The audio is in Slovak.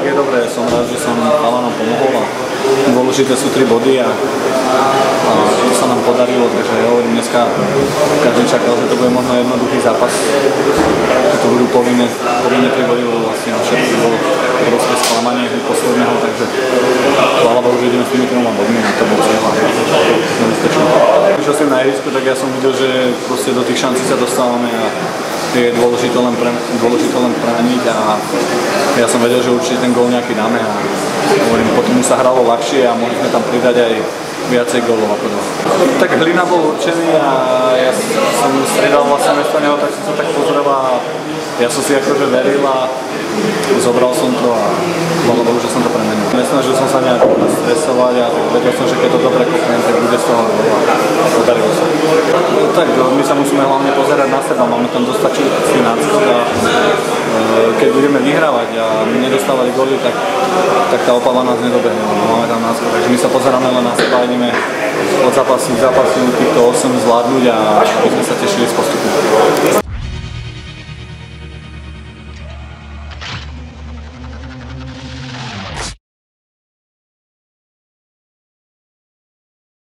je dobré, som rád, že som Chalanom pomohol a dôležité sú 3 body a to sa nám podarilo, takže ja hovorím, dneska každý čakal, že to bude možno jednoduchý zápas, že to budú povinné 3 body, lebo vlastne všetko bolo obrovské sklamanie posledného, takže chvála Bohu, že ideme s tými 3 bodmi a to bol cieľ. Keď som na ihrisku, tak ja som videl, že proste do tých šancí sa dostávame a je dôležité len brániť a ja som vedel, že určite ten gól nejaký dáme a hovorím, potom sa hralo ľahšie a mohli sme tam pridať aj viacej gólov ako 2. Tak Hlina bol určený a ja som striedal vlastne mesto neho, tak som sa tak pozrel a ja som si akože veril a zobral som to a chvála Bohu, že som to premenil. Nesnažil som sa nejak stresovať a vedel som, že keď to dobre kopnem, tak bude z toho a podarilo sa. Tak my sa musíme hlavne pozerať na seba, máme tam dostačujúci náskok a keď budeme vyhrávať a my nedostávať góly, tak tá Opava nás nedobehne, máme tam náskok. Takže my sa pozeráme len na seba a ideme od zápasu k zápasu týchto 8 zvládnuť a aby sme sa tešili z postupu.